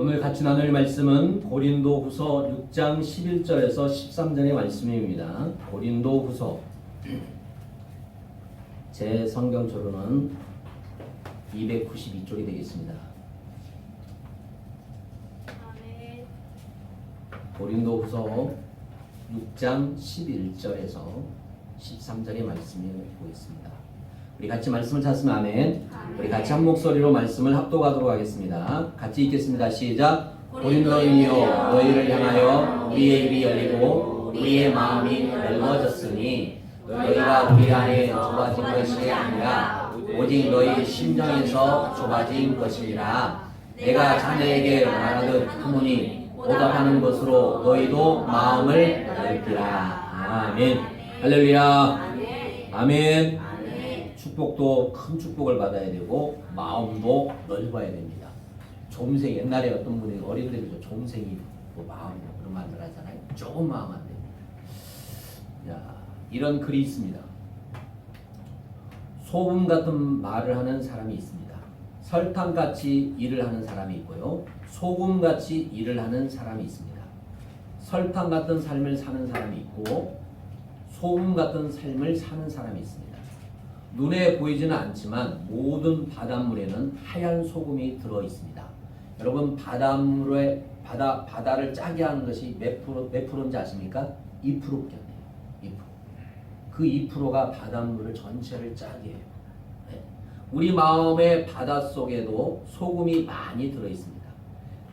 오늘 같이 나눌 말씀은 고린도후서 6장 11절에서 13절의 말씀입니다. 고린도후서 제 성경초로는 292쪽이 되겠습니다. 고린도후서 6장 11절에서 13절의 말씀을 보겠습니다. 우리 같이 말씀을 찾으면 아멘. 우리 같이 한 목소리로 말씀을 합독하도록 하겠습니다. 같이 읽겠습니다. 시작. 고린도인이여 너희를 향하여 우리의 입이 열리고 우리의 마음이 넓어졌으니 너희가 우리 안에 좁아진 것이 아니라 오직 너희 심정에서 좁아진 것이니라. 내가 자네에게 말하듯 하노니 보답하는 것으로 너희도 마음을 넓히라. 아멘. 할렐루야. 아멘. 축복도 큰 축복을 받아야 되고 마음도 넓어야 됩니다. 좀생 옛날에 어떤 분이 어릴 때도 좀생이 뭐 마음이 그런 말을 하잖아요. 조금 마음 안 됩니다. 자, 이런 글이 있습니다. 소금 같은 말을 하는 사람이 있습니다. 설탕같이 일을 하는 사람이 있고요. 소금같이 일을 하는 사람이 있습니다. 설탕 같은 삶을 사는 사람이 있고 소금 같은 삶을 사는 사람이 있습니다. 눈에 보이지는 않지만 모든 바닷물에는 하얀 소금이 들어 있습니다. 여러분 바다를 짜게 하는 것이 몇 프로인지 아십니까? 2%밖에 안 돼요. 2%. 그 2%가 바닷물을 전체를 짜게 해요. 네. 우리 마음의 바닷속에도 소금이 많이 들어 있습니다.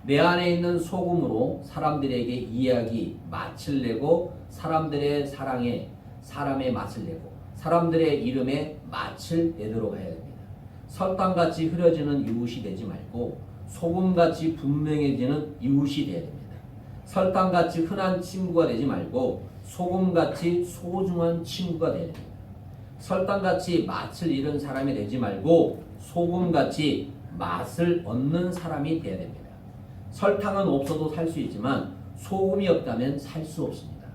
내 안에 있는 소금으로 사람들에게 이야기, 맛을 내고 사람들의 사랑에 사람의 맛을 내고 사람들의 이름에 맛을 내도록 해야 됩니다. 설탕같이 흐려지는 이웃이 되지 말고 소금같이 분명해지는 이웃이 되어야 됩니다. 설탕같이 흔한 친구가 되지 말고 소금같이 소중한 친구가 되어야 됩니다. 설탕같이 맛을 잃은 사람이 되지 말고 소금같이 맛을 얻는 사람이 되어야 됩니다. 설탕은 없어도 살 수 있지만 소금이 없다면 살 수 없습니다.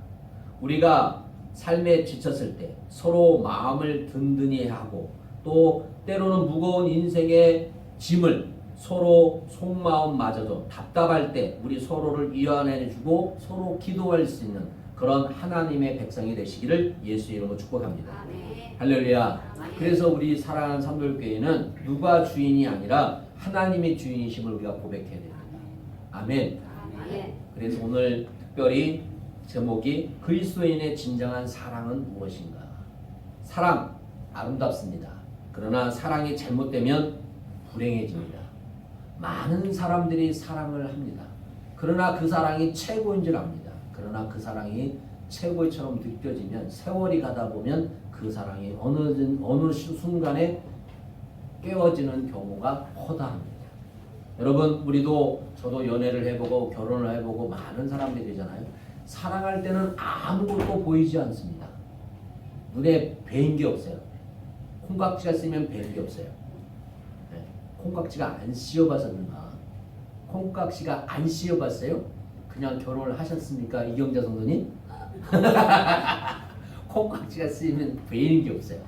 우리가 삶에 지쳤을 때 서로 마음을 든든히 하고 또 때로는 무거운 인생의 짐을 서로 속마음마저도 답답할 때 우리 서로를 위안해주고 서로 기도할 수 있는 그런 하나님의 백성이 되시기를 예수 이름으로 축복합니다. 아멘. 할렐루야. 아멘. 그래서 우리 사랑하는 삼돌교회는 누가 주인이 아니라 하나님의 주인이심을 우리가 고백해야 됩니다. 아멘. 아멘. 그래서 오늘 특별히 제목이 그리스도인의 진정한 사랑은 무엇인가? 사랑 아름답습니다. 그러나 사랑이 잘못되면 불행해집니다. 많은 사람들이 사랑을 합니다. 그러나 그 사랑이 최고인 줄 압니다. 그러나 그 사랑이 최고처럼 느껴지면 세월이 가다 보면 그 사랑이 어느 순간에 깨어지는 경우가 허다합니다. 여러분 저도 연애를 해보고 결혼을 해보고 많은 사람들이 되잖아요. 사랑할 때는 아무것도 보이지 않습니다. 눈에 뵈인 게 없어요. 콩깍지가 쓰면 뵈인 게 없어요. 네. 콩깍지가 안 씌어봐서 그런가. 콩깍지가 안 씌어봤어요? 그냥 결혼을 하셨습니까? 이경자 성도님? 콩깍지가 쓰이면 뵈인 게 없어요.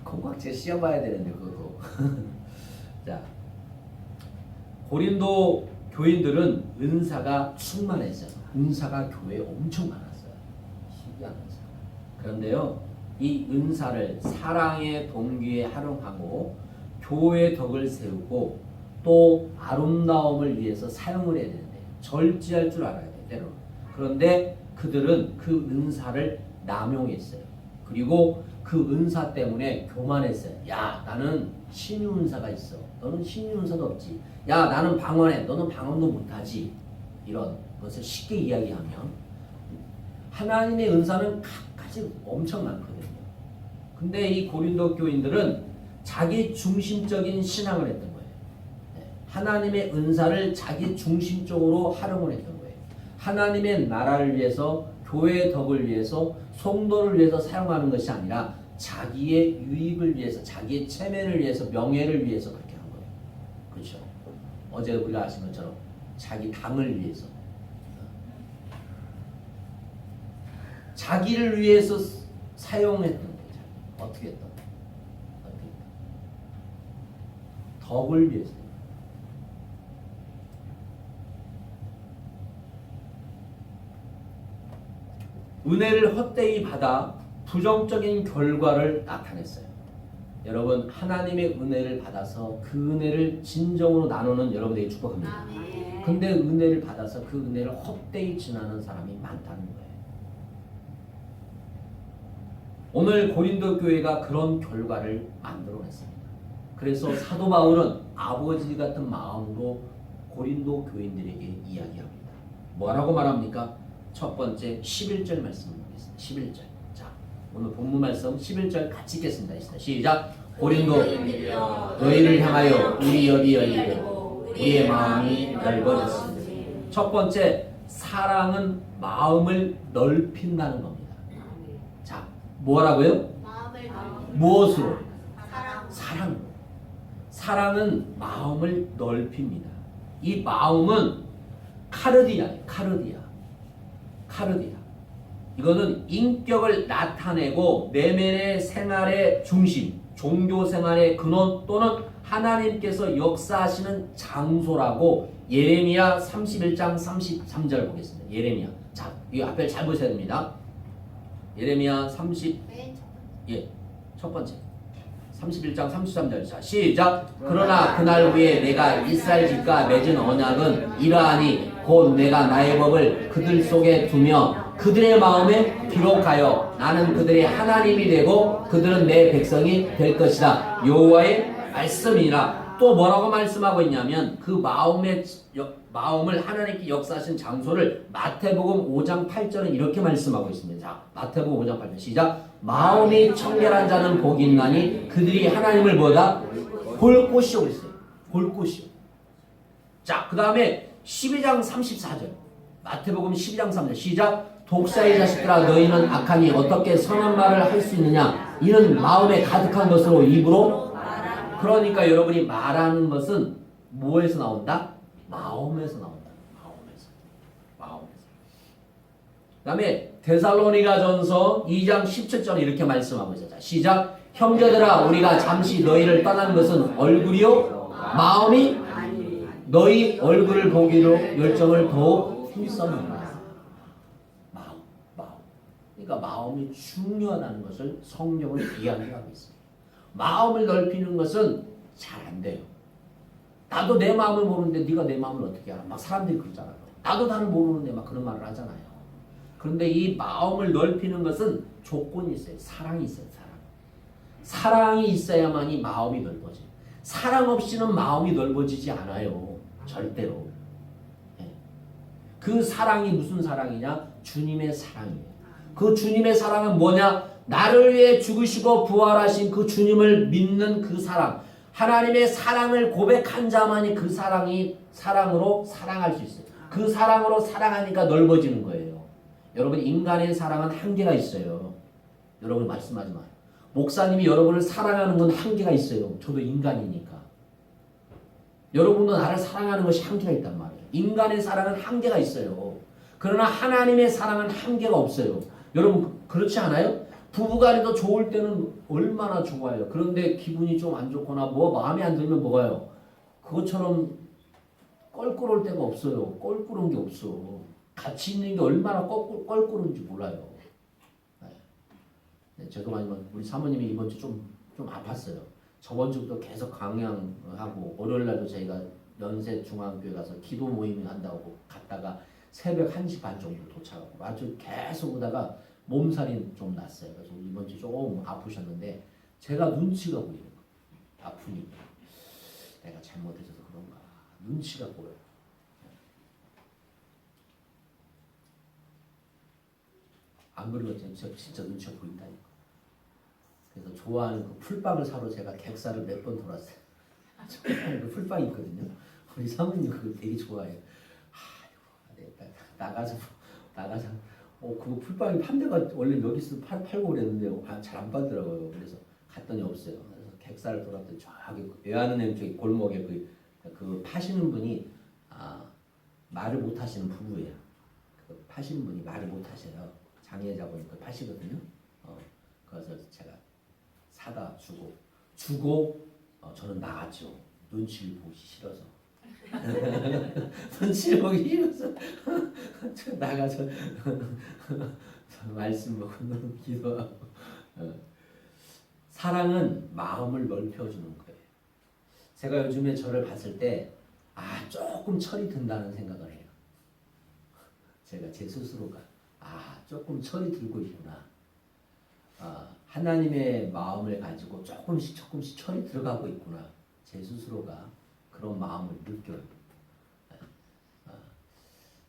콩깍지가 씌어봐야 되는데 그것도. 자, 고린도 교인들은 은사가 충만했어요. 은사가 교회에 엄청 많았어요. 신기한 은사. 그런데요, 이 은사를 사랑의 동기에 활용하고 교회의 덕을 세우고 또 아름다움을 위해서 사용을 해야 되는데 절제할 줄 알아야 돼요. 때로는. 그런데 그들은 그 은사를 남용했어요. 그리고 그 은사 때문에 교만했어요. 야, 나는 신유 은사가 있어. 너는 신유 은사도 없지. 야, 나는 방언해. 너는 방언도 못하지. 이런 것을 쉽게 이야기하면 하나님의 은사는 각가지 엄청 많거든요. 근데 이 고린도 교인들은 자기 중심적인 신앙을 했던 거예요. 하나님의 은사를 자기 중심적으로 활용을 했던 거예요. 하나님의 나라를 위해서 교회의 덕을 위해서 성도를 위해서 사용하는 것이 아니라 자기의 유익을 위해서 자기의 체면을 위해서 명예를 위해서 그렇게 한 거예요. 그렇죠? 어제 우리가 아신 것처럼 자기 당을 위해서 자기를 위해서 사용했던 거죠. 어떻게 했던 덕을 위해서요. 은혜를 헛되이 받아 부정적인 결과를 나타냈어요. 여러분 하나님의 은혜를 받아서 그 은혜를 진정으로 나누는 여러분에게 축복합니다. 근데 은혜를 받아서 그 은혜를 헛되이 지나는 사람이 많다는 거예요. 오늘 고린도 교회가 그런 결과를 만들어냈습니다. 그래서 사도 바울은 아버지 같은 마음으로 고린도 교인들에게 이야기합니다. 뭐라고 말합니까? 첫 번째 11절 말씀을 보겠습니다. 11절. 자, 오늘 본문 말씀 11절 같이 읽겠습니다. 시작. 고린도 너희를 향하여 우리 엽이 열리고 우리의 마음이 넓어졌습니다. 첫 번째, 사랑은 마음을 넓힌다는 겁니다. 자, 뭐라고요? 무엇으로? 사랑으로. 사랑은 마음을 넓힙니다. 이 마음은 카르디아예요. 카르디아. 이거는 인격을 나타내고 내면의 생활의 중심, 종교 생활의 근원 또는 하나님께서 역사하시는 장소라고 예레미야 31장 33절 보겠습니다. 예레미야. 자, 이 앞에 잘 보셔야 됩니다. 예레미야 첫 번째. 31장 33절. 자, 시작. 그러나 그날 후에 내가 이스라엘 집과 맺은 언약은 이러하니 곧 내가 나의 법을 그들 속에 두며 그들의 마음에 기록하여 나는 그들의 하나님이 되고 그들은 내 백성이 될 것이다. 여호와의 말씀이라. 또 뭐라고 말씀하고 있냐면 그 마음을 하나님께 역사하신 장소를 마태복음 5장 8절은 이렇게 말씀하고 있습니다. 자, 마태복음 5장 8절 시작. 마음이 청결한 자는 복이 있나니 그들이 하나님을 보다 볼 곳이요 그랬어요. 볼 곳이요. 자, 그 다음에 12장 34절 마태복음 12장 3절 시작. 독사의 자식들아 너희는 악하니 어떻게 선한 말을 할 수 있느냐. 이는 마음에 가득한 것으로 입으로. 그러니까 여러분이 말하는 것은 뭐에서 나온다? 마음에서 나온다. 마음에서. 그 다음에 데살로니가전서 2장 17절 이렇게 말씀하고 있어요. 시작. 형제들아 우리가 잠시 너희를 떠난 것은 얼굴이요 마음이 너희 얼굴을 보기로 열정을 더욱 힘썼느니라. 마음. 그러니까 마음이 중요하다는 것을 성경은 이야기하고 있습니다. 마음을 넓히는 것은 잘 안 돼요. 나도 내 마음을 모르는데 네가 내 마음을 어떻게 알아? 막 사람들이 그러잖아요. 나도 나를 모르는데 막 그런 말을 하잖아요. 그런데 이 마음을 넓히는 것은 조건이 있어요. 사랑이 있어요. 사랑이 있어야만이 마음이 넓어져요. 사랑 없이는 마음이 넓어지지 않아요. 절대로. 그 사랑이 무슨 사랑이냐? 주님의 사랑이에요. 그 주님의 사랑은 뭐냐? 나를 위해 죽으시고 부활하신 그 주님을 믿는 그 사랑. 하나님의 사랑을 고백한 자만이 그 사랑으로 사랑할 수 있어요. 그 사랑으로 사랑하니까 넓어지는 거예요. 여러분 인간의 사랑은 한계가 있어요. 여러분 말씀하지 마요. 목사님이 여러분을 사랑하는 건 한계가 있어요. 저도 인간이니까. 여러분도 나를 사랑하는 것이 한계가 있단 말이에요. 인간의 사랑은 한계가 있어요. 그러나 하나님의 사랑은 한계가 없어요. 여러분 그렇지 않아요? 부부간에도 좋을 때는 얼마나 좋아요. 그런데 기분이 좀 안 좋거나 마음에 안 들면 뭐가요? 그것처럼 껄끄러울 때가 없어요. 껄끄러운 게 없어. 같이 있는 게 얼마나 껄끄러운지 몰라요. 네, 죄송하지만 우리 사모님이 이번 주 좀 아팠어요. 저번 주부터 계속 강양하고 월요일 날도 저희가 연세 중앙교회 가서 기도 모임을 한다고 갔다가 새벽 1시 반 정도 도착하고 아주 계속 오다가 몸살이 좀 났어요. 그래서 이번 주 좀 아프셨는데 제가 눈치가 보이는 거예요. 아프니까 내가 잘못해서 그런가 눈치가 보여요. 안 그러면 제가 진짜 눈치가 보인다니까. 그래서 좋아하는 그 풀빵을 사러 제가 객사를 몇 번 돌았어요. 그 풀빵이 있거든요. 우리 사모님 그거 되게 좋아해요. 나가서 그거 풀빵이 판대가 원래 여기 있어 팔고 그랬는데 잘 안 팔더라고요. 그래서 갔더니 없어요. 그래서 객사를 돌았더니 저기 외환은행 쪽에 골목에 그 파시는 분이 말을 못 하시는 부부예요. 그 파시는 분이 말을 못 하셔요. 장애자 보니까 파시거든요. 그래서 제가 사다 주고 저는 나갔죠. 눈치를 보기 싫어서 눈치를 보기 싫어서 나가서 말씀 보고 기도하고. 사랑은 마음을 넓혀주는 거예요. 제가 요즘에 저를 봤을 때 조금 철이 든다는 생각을 해요. 제가 제 스스로가 조금 철이 들고 있구나. 하나님의 마음을 가지고 조금씩 철이 들어가고 있구나. 제 스스로가 그런 마음을 느껴요.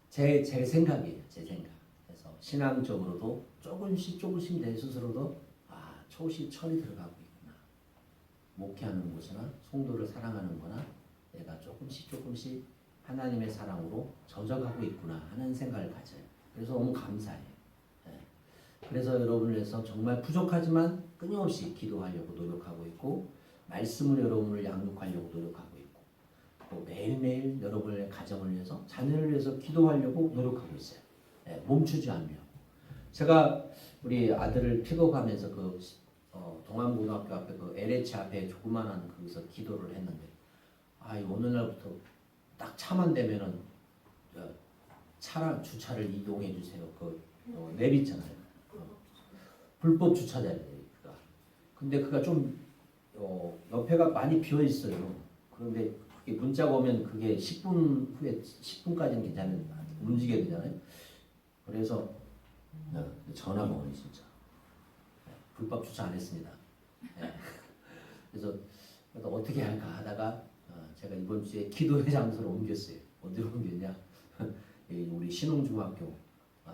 제 생각이에요. 제 생각. 그래서 신앙적으로도 조금씩 내 스스로도 철이 들어가고 있구나. 목회하는 곳이나 성도를 사랑하는 거나 내가 조금씩 하나님의 사랑으로 젖어가고 있구나 하는 생각을 가져요. 그래서 너무 감사해요. 그래서 여러분을 위해서 정말 부족하지만 끊임없이 기도하려고 노력하고 있고, 말씀을 여러분을 양육하려고 노력하고 있고, 또 매일매일 여러분의 가정을 위해서, 자녀를 위해서 기도하려고 노력하고 있어요. 멈추지 않으려고. 제가 우리 아들을 픽업하면서 동암고등학교 앞에 LH 앞에 조그만한 거기서 기도를 했는데, 어느 날부터 딱 차만 되면은 차랑 주차를 이동해 주세요. 랩 있잖아요. 불법 주차자예요. 근데 그가 좀 옆에가 많이 비어 있어요. 그런데 그게 문자가 오면 그게 10분 후에 10분까지는 괜찮은 움직여야 되잖아요. 그래서 전화가 오네 진짜. 불법 주차 안 했습니다. 그래서 어떻게 할까 하다가 제가 이번 주에 기도회 장소를 옮겼어요. 어디로 옮겼냐? 우리 신흥중학교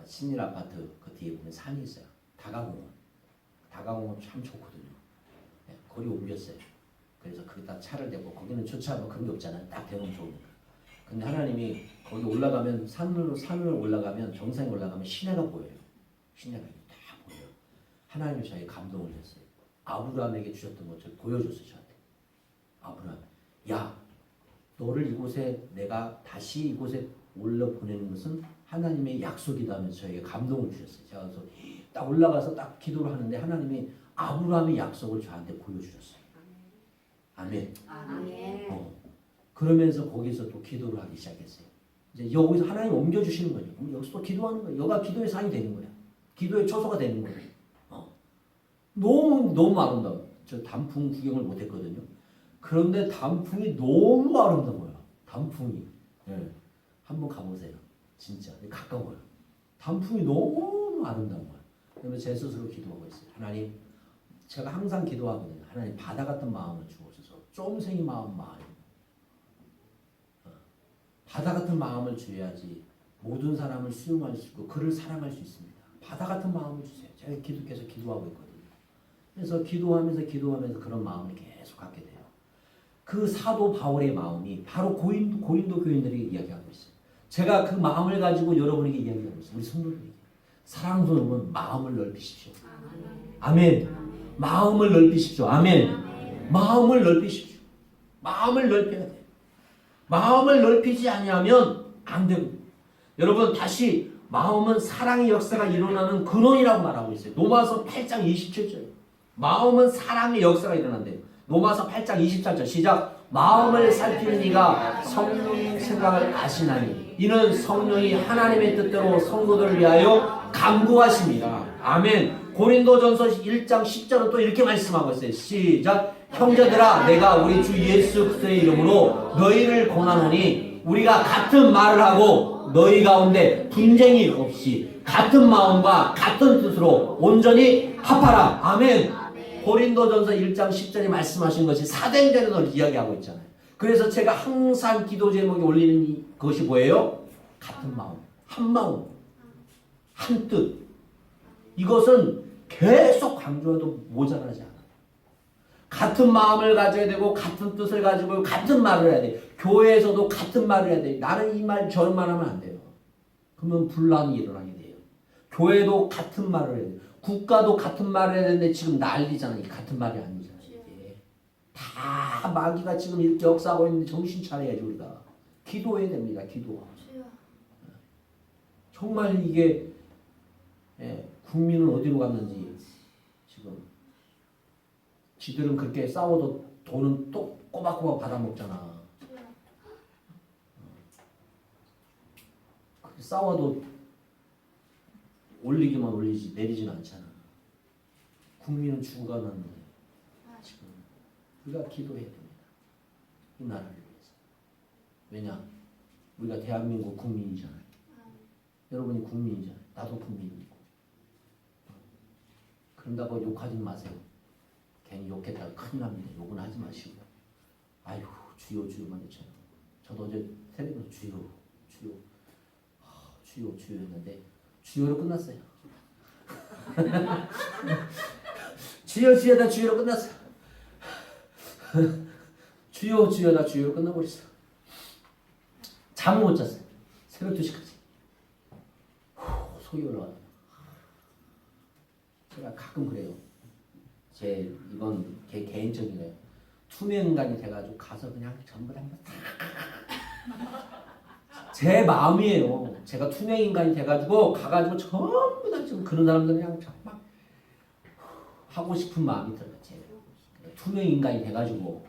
신일 아파트 그 뒤에 보면 산이 있어요. 다가공원 참 좋거든요. 거기 옮겼어요. 그래서 거기다 차를 대고, 거기는 주차하고 그런 게 없잖아요. 딱 대놓으면 좋으니까. 근데 하나님이 거기 올라가면 산을 올라가면 정상에 올라가면 시내가 보여요. 시내가 다 보여요. 하나님이 저에게 감동을 줬어요. 아브라함에게 주셨던 것을 보여줬어요. 저한테. 아브라함, 야, 너를 이곳에 내가 다시 이곳에 올라 보내는 것은 하나님의 약속이다 하면서 저에게 감동을 주셨어요. 제가 그래서 딱 올라가서 딱 기도를 하는데 하나님이 아브라함의 약속을 저한테 보여주셨어요. 아멘. 그러면서 거기서 또 기도를 하기 시작했어요. 이제 여기서 하나님 옮겨주시는 거죠. 그럼 여기서 또 기도하는 거예요. 여기가 기도의 산이 되는 거야. 기도의 초소가 되는 거예요. 너무 아름다워요. 저 단풍 구경을 못했거든요. 그런데 단풍이 너무 아름다워요. 단풍이. 한번 가보세요. 진짜 가까워요. 단풍이 너무 아름다워요. 그러면 제 스스로 기도하고 있어요. 하나님, 제가 항상 기도하거든요. 하나님, 바다 같은 마음을 주옵소서. 쫌생이 마음 많이. 바다 같은 마음을 주어야지 모든 사람을 수용할 수 있고 그를 사랑할 수 있습니다. 바다 같은 마음을 주세요. 제가 계속 기도하고 있거든요. 그래서 기도하면서 그런 마음을 계속 갖게 돼요. 그 사도 바울의 마음이 바로 고린도 교인들에게 이야기하고 있어요. 제가 그 마음을 가지고 여러분에게 이야기하고 있어요. 우리 성도들에게. 사랑도 여러분, 마음을 넓히십시오. 아멘. 마음을 넓히십시오. 아멘. 마음을 넓히십시오. 마음을 넓혀야 돼요. 마음을 넓히지 아니하면 안 되고. 여러분, 다시 마음은 사랑의 역사가 일어나는 근원이라고 말하고 있어요. 로마서 8장 27절. 마음은 사랑의 역사가 일어난대요. 로마서 8장 24절 시작. 마음을 살피는 이가 성령의 생각을 아시나니 이는 성령이 하나님의 뜻대로 성도들을 위하여 간구하십니다. 아멘. 고린도전서 1장 10절은 또 이렇게 말씀하고 있어요. 시작. 형제들아, 내가 우리 주 예수 그리스도의 이름으로 너희를 권하노니 우리가 같은 말을 하고 너희 가운데 분쟁이 없이 같은 마음과 같은 뜻으로 온전히 합하라. 아멘. 고린도전서 1장 10절에 말씀하신 것이 사도행전을 이야기하고 있잖아요. 그래서 제가 항상 기도 제목에 올리는 것이 뭐예요? 같은 마음, 한 마음, 한 뜻. 이것은 계속 강조해도 모자라지 않아요. 같은 마음을 가져야 되고 같은 뜻을 가지고 같은 말을 해야 돼. 교회에서도 같은 말을 해야 돼. 나는 이 말 저런 말 하면 안 돼요. 그러면 분란이 일어나게 돼요. 교회도 같은 말을 해야 돼요. 국가도 같은 말을 해야 되는데 지금 난리잖아요. 같은 말이 아니잖아요. 이게. 다 마귀가 지금 이렇게 역사하고 있는데 정신 차려야지 우리가. 기도해야 됩니다. 기도. 정말 이게 국민은 어디로 갔는지 지금 지들은 그렇게 싸워도 돈은 또 꼬박꼬박 받아먹잖아. 싸워도 올리기만 올리지 내리진 않잖아. 국민은 죽어가는 거예요. 지금 우리가 기도해야 됩니다. 이 나라를 위해서. 왜냐? 우리가 대한민국 국민이잖아요. 여러분이 국민이잖아요. 나도 국민이고. 그런다고 욕하지 마세요. 괜히 욕했다가 큰일 납니다. 욕은 하지 마시고. 아유 주여 주여만 했잖아요. 저도 어제 새벽에 주여 주여 주여 주여 했는데 주여로 끝났어요. 주여 주여다 주여로 끝났어. 주여 주여다 주여로 끝나버렸어. 잠을 못 잤어요. 새벽 2시까지. 속이 올라와요. 제가 가끔 그래요. 이건 개인적인 거예요. 투명 인간이 돼가지고 가서 그냥 전부 다 제 마음이에요. 제가 투명 인간이 돼가지고 가가지고 전부 다 지금 그런 사람들 그냥 막 하고 싶은 마음이 들어요. 투명 인간이 돼가지고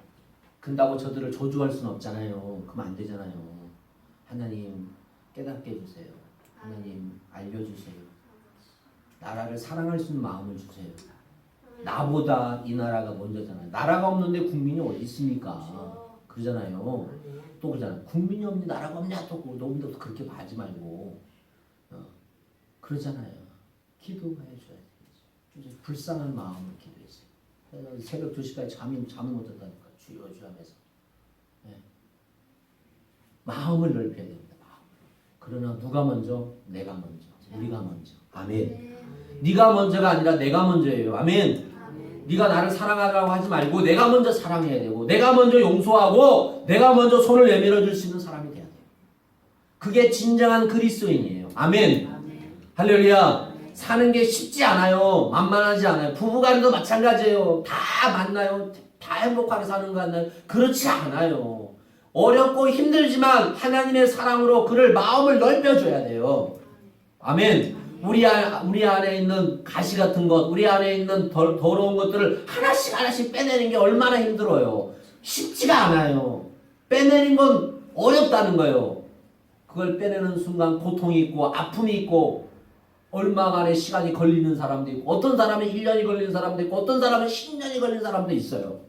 근다고 저들을 저주할 수는 없잖아요. 그럼 안 되잖아요. 하나님 깨닫게 해주세요. 하나님 알려주세요. 나라를 사랑할 수 있는 마음을 주세요. 나보다 이 나라가 먼저잖아요. 나라가 없는데 국민이 어디 있습니까? 그러잖아요. 또 그러잖아요. 국민이 없니 나라가 없냐 또 너무도 그렇게 하지 말고 그러잖아요. 기도가 해줘야 되겠죠. 불쌍한 마음을 기도했어요. 그래서 새벽 2시까지 잠을 못 잤다니까 주여 주여 하면서 마음을 넓혀야 됩니다. 그러나 누가 먼저? 내가 먼저. 우리가 먼저. 아멘. 네가 먼저가 아니라 내가 먼저예요. 아멘. 네가 나를 사랑하라고 하지 말고 내가 먼저 사랑해야 되고 내가 먼저 용서하고 내가 먼저 손을 내밀어 줄 수 있는 사람이 돼야 돼요. 그게 진정한 그리스도인이에요. 아멘. 할렐루야. 사는 게 쉽지 않아요. 만만하지 않아요. 부부간에도 마찬가지예요. 다 만나요. 다 행복하게 사는 거 같나요? 그렇지 않아요. 어렵고 힘들지만 하나님의 사랑으로 그를 마음을 넓혀줘야 돼요. 아멘. 우리 안에 있는 가시 같은 것, 우리 안에 있는 더러운 것들을 하나씩 빼내는 게 얼마나 힘들어요. 쉽지가 않아요. 빼내는 건 어렵다는 거예요. 그걸 빼내는 순간 고통이 있고 아픔이 있고 얼마간의 시간이 걸리는 사람도 있고 어떤 사람은 1년이 걸리는 사람도 있고 어떤 사람은 10년이 걸리는 사람도 있어요.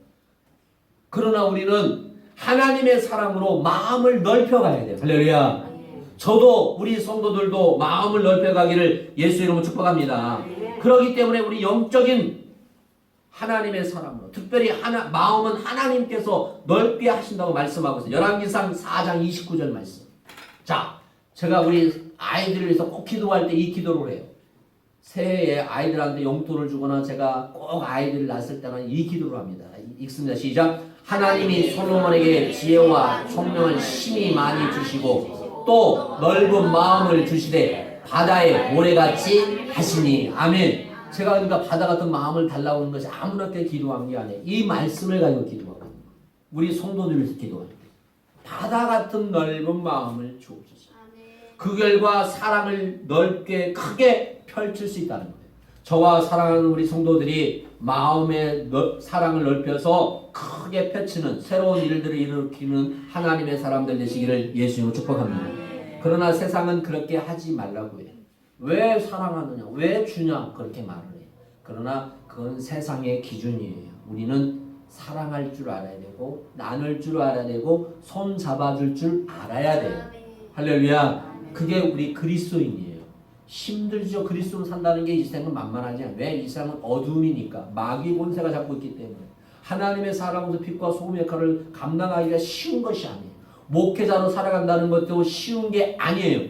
그러나 우리는 하나님의 사랑으로 마음을 넓혀가야 돼요. 할렐루야. 저도 우리 성도들도 마음을 넓혀가기를 예수 이름으로 축복합니다. 그렇기 때문에 우리 영적인 하나님의 사랑으로 특별히 마음은 하나님께서 넓게 하신다고 말씀하고 있어요. 열왕기상 4장 29절 말씀. 자, 제가 우리 아이들을 위해서 꼭 기도할 때 이 기도를 해요. 새해에 아이들한테 용돈을 주거나 제가 꼭 아이들을 낳았을 때는 이 기도를 합니다. 읽습니다. 시작. 하나님이 솔로몬에게 지혜와 총명을 심히 많이 주시고 또 넓은 마음을 주시되 바다의 모래같이 하시니. 아멘. 제가 그러니까 바다 같은 마음을 달라고 하는 것이 아무렇게 기도한 게 아니에요. 이 말씀을 가지고 기도하고 우리 성도들을 위해서 기도합니다. 바다 같은 넓은 마음을 주옵소서. 그 결과 사랑을 넓게 크게 펼칠 수 있다는 거예요. 저와 사랑하는 우리 성도들이 마음의 사랑을 넓혀서 크게 펼치는 새로운 일들을 일으키는 하나님의 사람들 되시기를 예수님으로 축복합니다. 그러나 세상은 그렇게 하지 말라고 해요. 왜 사랑하느냐? 왜 주냐? 그렇게 말을 해요. 그러나 그건 세상의 기준이에요. 우리는 사랑할 줄 알아야 되고 나눌 줄 알아야 되고 손 잡아줄 줄 알아야 돼요. 할렐루야. 그게 우리 그리스도인이에요. 힘들죠. 그리스도로 산다는 게 이 세상은 만만하지 않아요. 왜? 이 세상은 어둠이니까 마귀 권세가 잡고 있기 때문에 하나님의 사람으로서 빛과 소금의 역할을 감당하기가 쉬운 것이 아니에요. 목회자로 살아간다는 것도 쉬운 게 아니에요.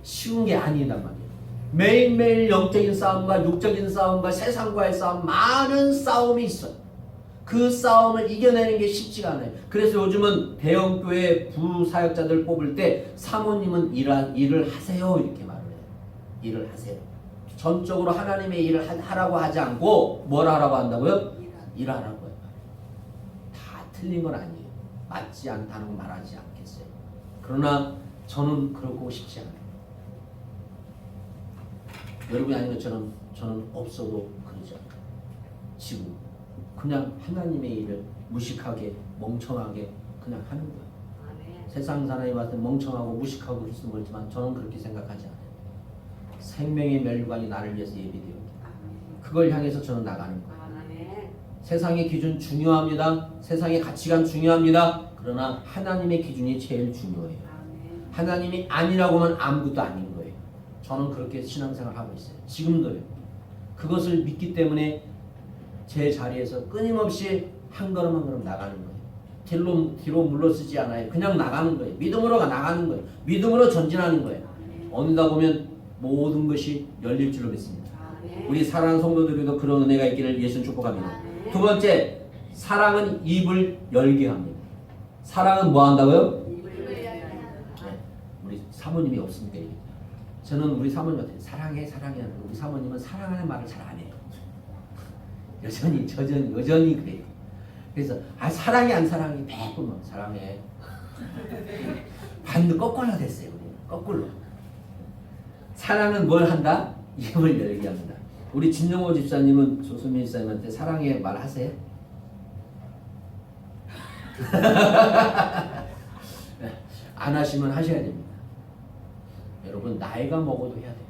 쉬운 게 아니란 말이에요. 매일매일 영적인 싸움과 육적인 싸움과 세상과의 싸움, 많은 싸움이 있어요. 그 싸움을 이겨내는 게 쉽지가 않아요. 그래서 요즘은 대형교회 부사역자들 뽑을 때 사모님은 일을 하세요 이렇게 말을 해요. 일을 하세요. 전적으로 하나님의 일을 하라고 하지 않고 뭘 하라고 한다고요? 일하라고 해요. 다 틀린 건 아니에요. 맞지 않다는 건 말하지 않겠어요. 그러나 저는 그러고 싶지 않아요. 여러분이 아닌 것처럼 저는 없어도 그러지 않아요. 그치고 그냥 하나님의 일을 무식하게 멍청하게 그냥 하는 거예요. 세상 사람이 봤을 때 멍청하고 무식하고 그럴 수는 모르지만 저는 그렇게 생각하지 않아요. 생명의 멸류관이 나를 위해서 예비되어 그걸 향해서 저는 나가는 거예요. 세상의 기준 중요합니다. 세상의 가치관 중요합니다. 그러나 하나님의 기준이 제일 중요해요. 하나님이 아니라고 하면 아무것도 아닌 거예요. 저는 그렇게 신앙생활을 하고 있어요. 지금도요. 그것을 믿기 때문에 제 자리에서 끊임없이 한 걸음 한 걸음 나가는 거예요. 뒤로 물러서지 않아요. 그냥 나가는 거예요. 믿음으로 나가는 거예요. 믿음으로 전진하는 거예요. 어느덧 보면 모든 것이 열릴 줄로 믿습니다. 우리 사랑하는 성도들에도 그런 은혜가 있기를 예수님 축복합니다. 두 번째, 사랑은 입을 열게 합니다. 사랑은 뭐 한다고요? 우리 사모님이 없으니까 얘기해요. 저는 우리 사모님한테 사랑해 하는데 우리 사모님은 사랑하는 말을 잘 안 해요. 여전히 그래요. 그래서 사랑해 안 사랑해 매번 사랑해. 반도 거꾸로 됐어요. 거꾸로. 사랑은 뭘 한다? 입을 열게 합니다. 우리 진영호 집사님은 조수민 집사님한테 사랑해 말하세요? 안 하시면 하셔야 됩니다. 여러분 나이가 먹어도 해야 돼요.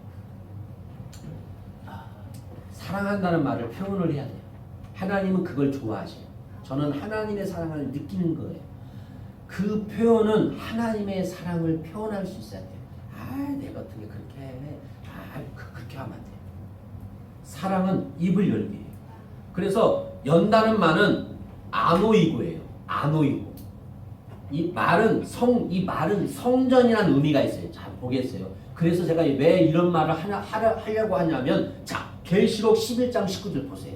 사랑한다는 말을 표현을 해야 돼요. 하나님은 그걸 좋아하세요. 저는 하나님의 사랑을 느끼는 거예요. 그 표현은 하나님의 사랑을 표현할 수 있어야 돼요. 내가 어떻게 그렇게 해. 그렇게 하면 안 돼요. 사랑은 입을 열기 해요. 그래서 연다는 말은 아노이고예요. 아노이고. 이 말은 성전이라는 의미가 있어요. 자, 보겠어요. 그래서 제가 왜 이런 말을 하려고 하냐면, 자, 계시록 11장 19절 보세요.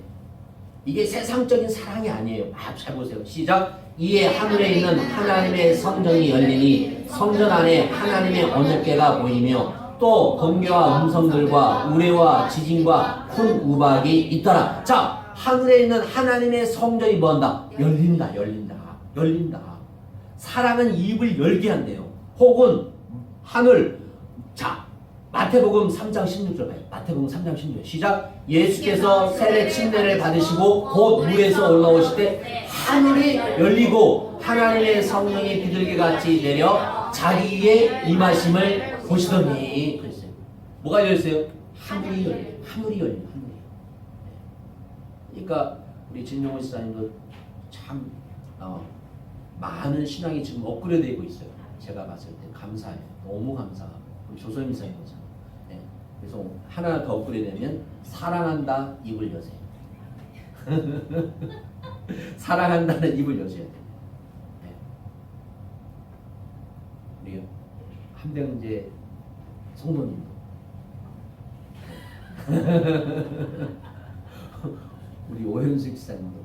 이게 세상적인 사랑이 아니에요. 잘 보세요. 시작. 이에 하늘에 있는 하나님의 성전이 열리니 성전 안에 하나님의 언약궤가 보이며 또 번개와 음성들과 우레와 지진과 큰 우박이 있더라. 자, 하늘에 있는 하나님의 성전이 뭐한다? 열린다. 사랑은 입을 열게 한대요. 혹은 하늘. 자, 마태복음 3장 16절 봐요. 마태복음 3장 16절 시작. 예수께서 세례 침례를 받으시고 곧 물에서 올라오실 때 하늘이 열리고 하나님의 성령이 비둘기같이 내려 자기의 임하심을 보시더니 그랬어요. 뭐가 열렸어요? 하늘이 열려요. 그러니까 우리 진용호 지사님도 참 많은 신앙이 지금 업그레이드되고 있어요. 제가 봤을 때 감사해요. 너무 감사하고 조선인 사인 거죠. 네. 그래서 하나 더 업그레이드되면 사랑한다 입을 여세요. 사랑한다는 입을 여셔야 돼요. 네. 우리 한병재 성도님도 우리 오현숙 지사님도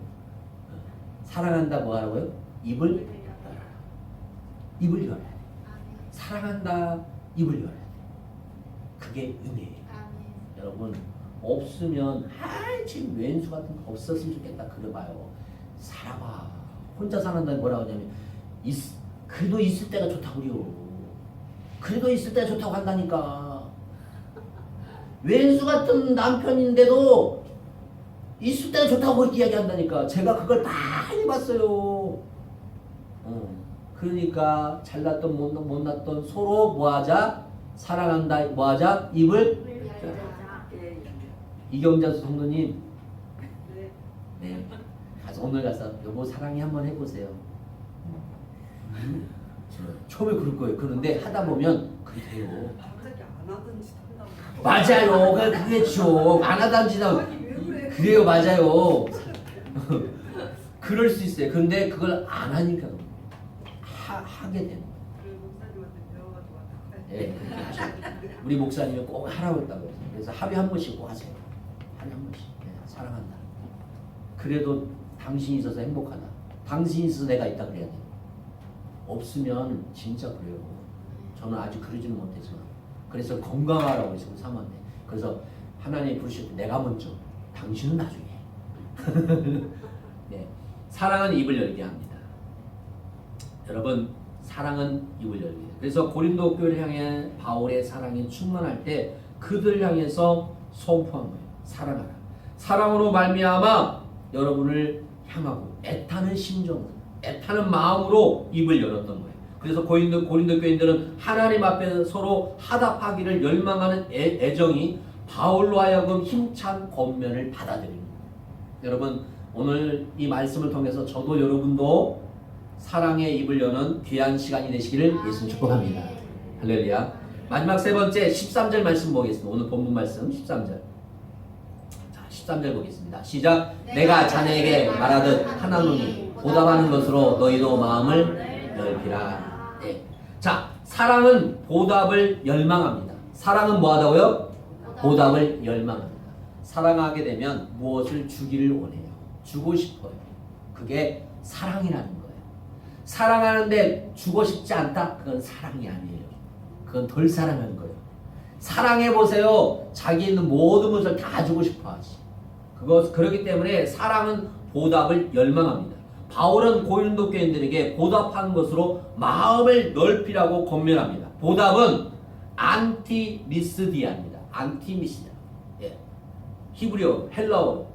사랑한다 뭐 하라고요? 입을 열어야 돼. 사랑한다 입을 열어야 돼. 그게 은혜예요. 여러분 없으면 지금 왼수 같은 거 없었으면 좋겠다 그래봐요. 살아봐. 혼자 사는다는 뭐라고 하냐면 그래도 있을 때가 좋다고 그래요. 그래도 있을 때가 좋다고 한다니까. 왼수 같은 남편인데도 있을 때가 좋다고 이야기한다니까. 제가 그걸 다 해봤어요. 그러니까 잘났던 못났던 서로 뭐하자? 사랑한다 뭐하자? 입을 이경자 성도님 네 가서 오늘 가서 여보 사랑해 한번 해보세요. 처음에 그럴 거예요. 그런데 하다 보면 그게 돼요. 맞아요. 그게죠. 안 하던 짓 그래요. 맞아요. 그럴 수 있어요. 근데 그걸 안 하니까 하게 되는 거예요. 네, 그렇죠. 우리 목사님은 꼭 하라고 했다고 해서 그래서 하루에 한 번씩 꼭 하세요. 하루에 한 번씩. 네, 사랑한다. 그래도 당신이 있어서 행복하다. 당신이 있어서 내가 있다 그래야 돼요. 없으면 진짜 그래요. 저는 아직 그러지는 못했지만 그래서 건강하라고 해서 사모한테 그래서 하나님 부르실 때 내가 먼저 당신은 나중에 네, 사랑은 입을 열게 합니다. 여러분 사랑은 입을 열게 해요. 그래서 고린도 교회를 향해 바울의 사랑이 충만할 때 그들 향해서 선포한 거예요. 사랑하라. 사랑으로 말미암아 여러분을 향하고 애타는 심정으로, 애타는 마음으로 입을 열었던 거예요. 그래서 고린도 교인들은 하나님 앞에서 서로 화답하기를 열망하는 애정이 바울로 하여금 힘찬 권면을 받아들이는 거예요. 여러분, 오늘 이 말씀을 통해서 저도 여러분도 사랑의 입을 여는 귀한 시간이 되시기를 예수님 축복합니다. 할렐루야. 마지막 세 번째 13절 말씀 보겠습니다. 오늘 본문 말씀 13절. 자, 13절 보겠습니다. 시작. 내가 자네에게 말하듯 하나님이 보답하는 것으로 너희도 마음을 넓히라. 네. 자, 사랑은 보답을 열망합니다. 사랑은 뭐하다고요? 보답을 열망합니다. 사랑하게 되면 무엇을 주기를 원해요. 주고 싶어요. 그게 사랑이라는 거예요. 사랑하는데 주고 싶지 않다? 그건 사랑이 아니에요. 그건 덜 사랑하는 거예요. 사랑해보세요. 자기 있는 모든 것을 다 주고 싶어 하지. 그렇기 때문에 사랑은 보답을 열망합니다. 바울은 고린도 교인들에게 보답하는 것으로 마음을 넓히라고 권면합니다. 보답은 안티미스디아입니다. 안티미스디아. 예. 히브리어, 헬라어.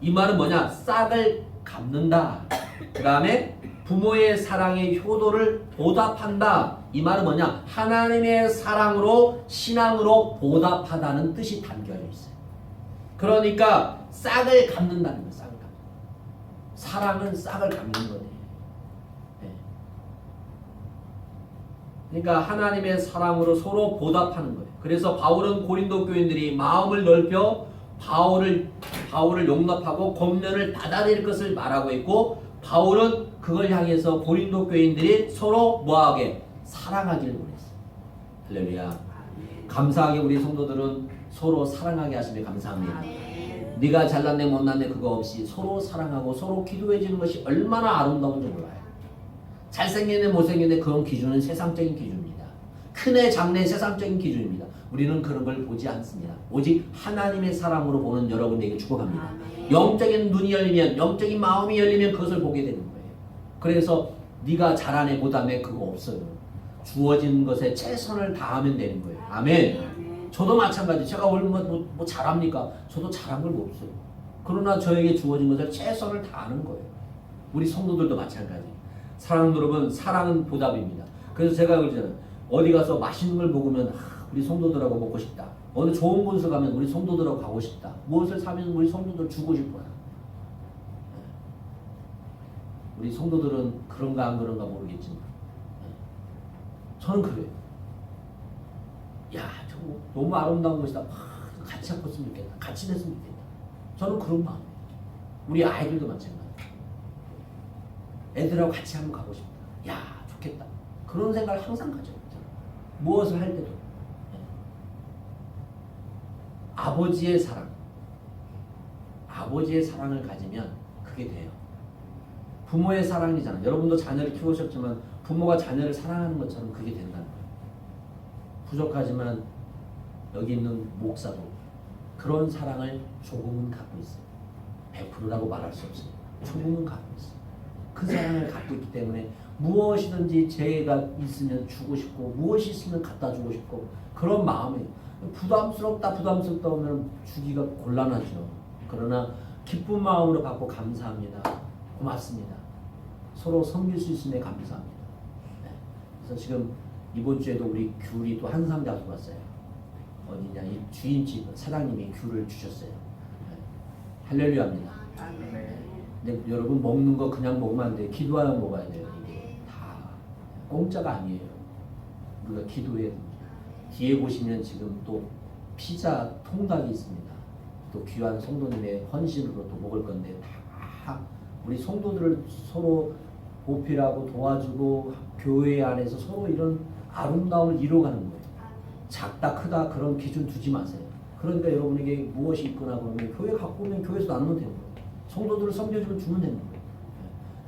이 말은 뭐냐? 싹을 갚는다. 그 다음에 부모의 사랑의 효도를 보답한다. 이 말은 뭐냐? 하나님의 사랑으로, 신앙으로 보답하다는 뜻이 담겨져 있어요. 그러니까 싹을 갚는다는 거예요. 싹을 갚는. 사랑은 싹을 갚는 거예요. 네. 그러니까 하나님의 사랑으로 서로 보답하는 거예요. 그래서 바울은 고린도 교인들이 마음을 넓혀 바울을 용납하고 권면을 받아들일 것을 말하고 있고, 바울은 그걸 향해서 고린도 교인들이 서로 뭐하게? 사랑하기를 원했어요. 할렐루야. 감사하게 우리 성도들은 서로 사랑하게 하시며 감사합니다. 네가 잘났네 못났네 그거 없이 서로 사랑하고 서로 기도해 주는 것이 얼마나 아름다운지 몰라요. 잘생겼네 못생겼네 그런 기준은 세상적인 기준입니다. 큰애 작네 세상적인 기준입니다. 우리는 그런 걸 보지 않습니다. 오직 하나님의 사랑으로 보는 여러분에게 축복합니다. 영적인 눈이 열리면, 영적인 마음이 열리면 그것을 보게 되는 거예요. 그래서 네가 잘하네 못하네 그거 없어요. 주어진 것에 최선을 다하면 되는 거예요. 아멘. 저도 마찬가지. 제가 얼마나 뭐 잘합니까? 저도 잘한 걸 없어요. 그러나 저에게 주어진 것을 최선을 다하는 거예요. 우리 성도들도 마찬가지. 사랑하는 여러분, 사랑은 보답입니다. 그래서 제가 그러잖아요. 어디 가서 맛있는 걸 먹으면 우리 성도들하고 먹고 싶다. 어느 좋은 곳을 가면 우리 성도들하고 가고 싶다. 무엇을 사면 우리 성도들 주고 싶어요. 우리 성도들은 그런가 안 그런가 모르겠지만 저는 그래요. 야, 저거 너무 아름다운 것이다. 같이 잡았으면 좋겠다. 같이 됐으면 좋겠다. 저는 그런 마음이에요. 우리 아이들도 마찬가지예요. 애들하고 같이 한번 가고 싶다. 야, 좋겠다. 그런 생각을 항상 가져요. 무엇을 할 때도. 아버지의 사랑. 아버지의 사랑을 가지면 그게 돼요. 부모의 사랑이잖아. 여러분도 자녀를 키우셨지만 부모가 자녀를 사랑하는 것처럼 그게 된다는 거예요. 부족하지만 여기 있는 목사도 그런 사랑을 조금은 갖고 있어요. 100%라고 말할 수 없습니다. 조금은 갖고 있어요. 그 사랑을 갖고 있기 때문에 무엇이든지 제가 있으면 주고 싶고 무엇이 있으면 갖다 주고 싶고 그런 마음이 부담스럽다 하면 주기가 곤란하죠. 그러나 기쁜 마음으로 받고 감사합니다. 고맙습니다. 서로 섬길 수 있음에 감사합니다. 네. 그래서 지금 이번 주에도 우리 귤이 또 한 상자 들어왔어요. 어디냐, 이 주인집 사장님이 귤을 주셨어요. 네. 할렐루야입니다. 네. 근데 여러분 먹는 거 그냥 먹으면 안 돼요. 기도하여 먹어야 돼요. 이게 다 공짜가 아니에요. 우리가 기도해야 됩니다. 뒤에 보시면 지금 또 피자 통닭이 있습니다. 또 귀한 성도님의 헌신으로 또 먹을 건데 다 우리 성도들을 서로 보필하고 도와주고 교회 안에서 서로 이런 아름다움을 이루어가는 거예요. 작다 크다 그런 기준 두지 마세요. 그러니까 여러분에게 무엇이 있거나 그러면 교회 갖고 오면 교회에서 나누면 되는 거예요. 성도들을 섬겨주면 주면 되는 거예요.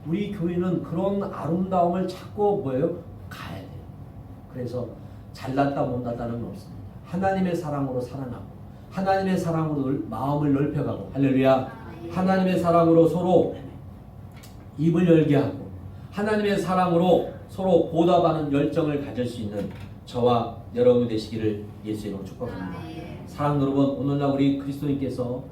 우리 교회는 그런 아름다움을 찾고 뭐예요? 가야 돼요. 그래서 잘났다 못났다는 건 없습니다. 하나님의 사랑으로 사랑하고 하나님의 사랑으로 마음을 넓혀가고 할렐루야. 하나님의 사랑으로 서로 입을 열게 하고 하나님의 사랑으로 서로 보답하는 열정을 가질 수 있는 저와 여러분 되시기를 예수의 이름으로 축복합니다. 사랑하는 여러분, 오늘날 우리 그리스도께서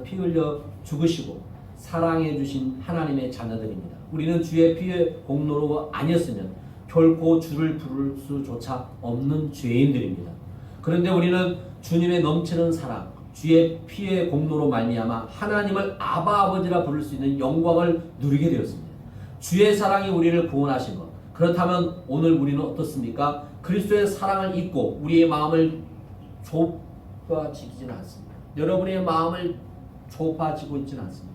피 흘려 죽으시고 사랑해 주신 하나님의 자녀들입니다. 우리는 주의 피의 공로로 아니었으면 결코 주를 부를 수조차 없는 죄인들입니다. 그런데 우리는 주님의 넘치는 사랑, 주의 피의 공로로 말미암아 하나님을 아바 아버지라 부를 수 있는 영광을 누리게 되었습니다. 주의 사랑이 우리를 구원하신 것. 그렇다면 오늘 우리는 어떻습니까? 그리스도의 사랑을 잊고 우리의 마음을 좁아지지는 않습니다. 여러분의 마음을 좁아지고 있지는 않습니다.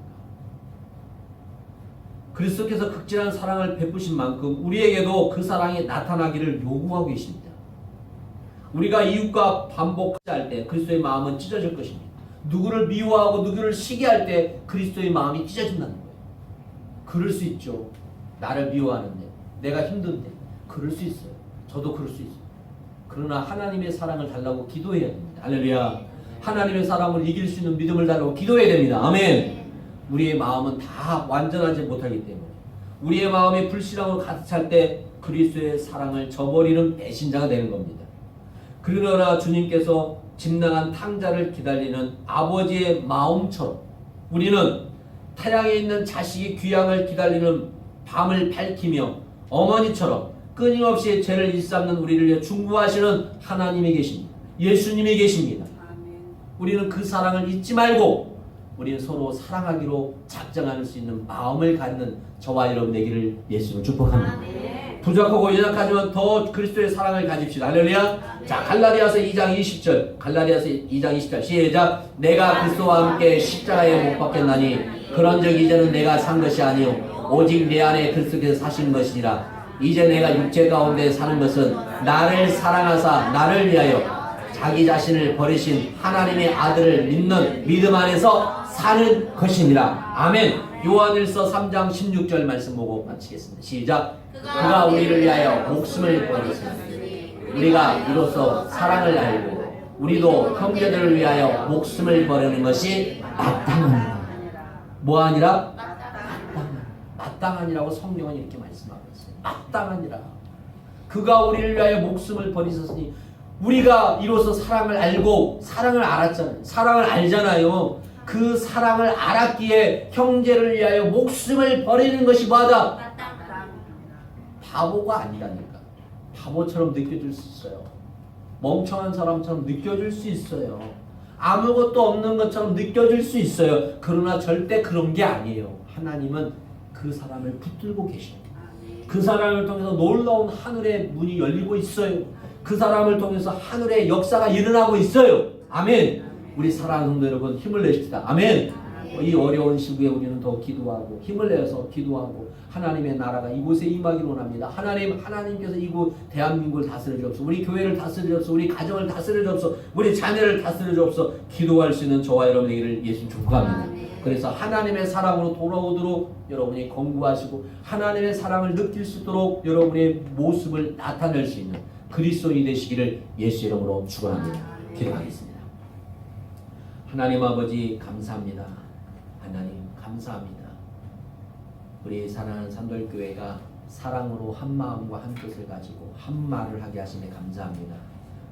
그리스도께서 극진한 사랑을 베푸신 만큼 우리에게도 그 사랑이 나타나기를 요구하고 계십니다. 우리가 이웃과 반복할 때 그리스도의 마음은 찢어질 것입니다. 누구를 미워하고 누구를 시기할 때 그리스도의 마음이 찢어진다는 거예요. 그럴 수 있죠. 나를 미워하는데, 내가 힘든데 그럴 수 있어요. 저도 그럴 수 있어요. 그러나 하나님의 사랑을 달라고 기도해야 됩니다. 할렐루야. 하나님의 사랑을 이길 수 있는 믿음을 달라고 기도해야 됩니다. 아멘. 우리의 마음은 다 완전하지 못하기 때문에 우리의 마음이 불신앙으로 가득 찰 때 그리스도의 사랑을 저버리는 배신자가 되는 겁니다. 그러나 주님께서 짐당한 탕자를 기다리는 아버지의 마음처럼 우리는 타향에 있는 자식이 귀향을 기다리는 밤을 밝히며 어머니처럼 끊임없이 죄를 일삼는 우리를 위해 중보하시는 하나님이 계십니다. 예수님이 계십니다. 우리는 그 사랑을 잊지 말고 우리는 서로 사랑하기로 작정할 수 있는 마음을 갖는 저와 여러분 되기를 예수님을 축복합니다. 부족하고 연약하지만 더 그리스도의 사랑을 가집시다. 할렐루야. 자, 갈라디아서 2장 20절. 갈라디아서 2장 20절. 시작. 내가 그리스도와 함께 십자가에 못 박혔나니 그런즉 이제는 내가 산 것이 아니요 오직 내 안에 그리스도께서 사시는 것이니라. 이제 내가 육체 가운데 사는 것은 나를 사랑하사 나를 위하여 자기 자신을 버리신 하나님의 아들을 믿는 믿음 안에서 사는 것이니라. 아멘. 요한일서 3장 16절 말씀 보고 마치겠습니다. 시작. 그가 우리를 위하여 목숨을 버리셨으니 우리가 이로써 사랑을 알고 우리도 형제들을 위하여 목숨을 버리는 것이 마땅하니라. 뭐하니라? 마땅하니라고 성경은 이렇게 말씀하고 있어요. 마땅하니라. 그가 우리를 위하여 목숨을 버리셨으니 우리가 이로써 사랑을 알고 사랑을 알았잖아요. 사랑을 알잖아요. 그 사랑을 알았기에 형제를 위하여 목숨을 버리는 것이 뭐하다? 바보가 아니라니까. 바보처럼 느껴질 수 있어요. 멍청한 사람처럼 느껴질 수 있어요. 아무것도 없는 것처럼 느껴질 수 있어요. 그러나 절대 그런 게 아니에요. 하나님은 그 사람을 붙들고 계십니다. 그 사람을 통해서 놀라운 하늘의 문이 열리고 있어요. 그 사람을 통해서 하늘의 역사가 일어나고 있어요. 아멘. 우리 사랑하는 성도 여러분 힘을 내십시다. 아멘. 이 어려운 시국에 우리는 더 기도하고 힘을 내서 기도하고 하나님의 나라가 이곳에 임하기를 원합니다. 하나님께서 이곳 대한민국을 다스려 주옵소서. 우리 교회를 다스려 주옵소서. 우리 가정을 다스려 주옵소서. 우리 자녀를 다스려 주옵소서. 기도할 수 있는 저와 여러분에게를 예수님 축복합니다. 그래서 하나님의 사랑으로 돌아오도록 여러분이 권고하시고 하나님의 사랑을 느낄 수 있도록 여러분의 모습을 나타낼 수 있는 그리스도인이 되시기를 예수 이름으로 축원합니다. 기도하겠습니다. 하나님 아버지 감사합니다. 하나님 감사합니다. 우리 사랑하는 산돌교회가 사랑으로 한 마음과 한 뜻을 가지고 한 말을 하게 하시네 감사합니다.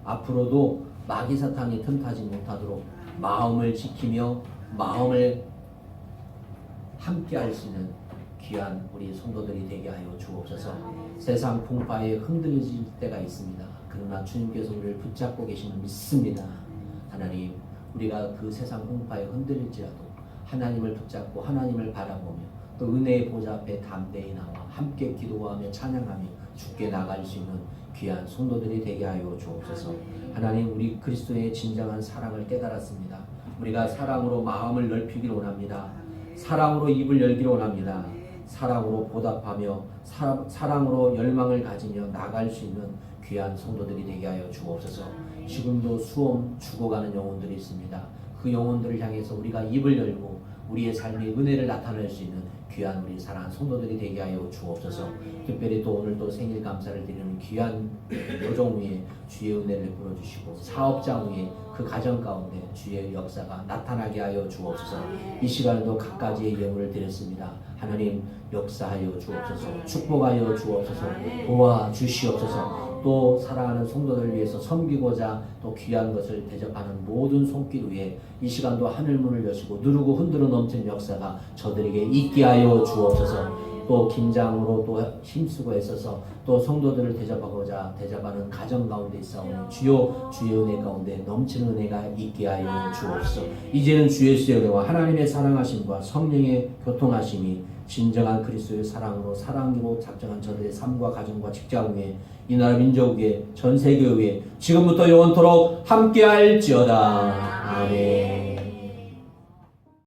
앞으로도 마귀 사탄이 틈타지 못하도록 마음을 지키며 마음을 함께 할 수 있는 귀한 우리 성도들이 되게 하여 주옵소서. 세상 풍파에 흔들릴 때가 있습니다. 그러나 주님께서 우리를 붙잡고 계시는 믿습니다. 하나님 우리가 그 세상 풍파에 흔들릴지라도 하나님을 붙잡고 하나님을 바라보며 또 은혜의 보좌 앞에 담대히 나와 함께 기도하며 찬양하며 주께 나갈 수 있는 귀한 성도들이 되게 하여 주옵소서. 하나님 우리 그리스도의 진정한 사랑을 깨달았습니다. 우리가 사랑으로 마음을 넓히기를 원합니다. 사랑으로 입을 열기를 원합니다. 사랑으로 보답하며 사랑으로 열망을 가지며 나갈 수 있는 귀한 성도들이 되게 하여 주옵소서. 지금도 수험 죽어가는 영혼들이 있습니다. 그 영혼들을 향해서 우리가 입을 열고 우리의 삶의 은혜를 나타낼 수 있는 귀한 우리 사랑하는 성도들이 되게 하여 주옵소서. 특별히 또 오늘 또 생일 감사를 드리는 귀한 요정 위에 주의 은혜를 부어주시고 사업장 위에 그 가정 가운데 주의 역사가 나타나게 하여 주옵소서. 이 시간에도 각가지의 예물을 드렸습니다. 하나님 역사하여 주옵소서. 축복하여 주옵소서. 도와주시옵소서. 또 사랑하는 성도들을 위해서 섬기고자 또 귀한 것을 대접하는 모든 손길 위에 이 시간도 하늘문을 여시고 누르고 흔들어 넘치는 역사가 저들에게 있게 하여 주옵소서. 또 긴장으로 또 힘쓰고 애써서 또 성도들을 대접하고자 대접하는 가정 가운데 있사오니 주여 주의 은혜 가운데 넘치는 은혜가 있게 하여 주옵소서. 이제는 주 예수의 은혜와 하나님의 사랑하심과 성령의 교통하심이 진정한 그리스도의 사랑으로 사랑으로 작정한 저들의 삶과 가정과 직장 위에 이 나라 민족 위에 전 세계 위에 지금부터 영원토록 함께할지어다. 아멘.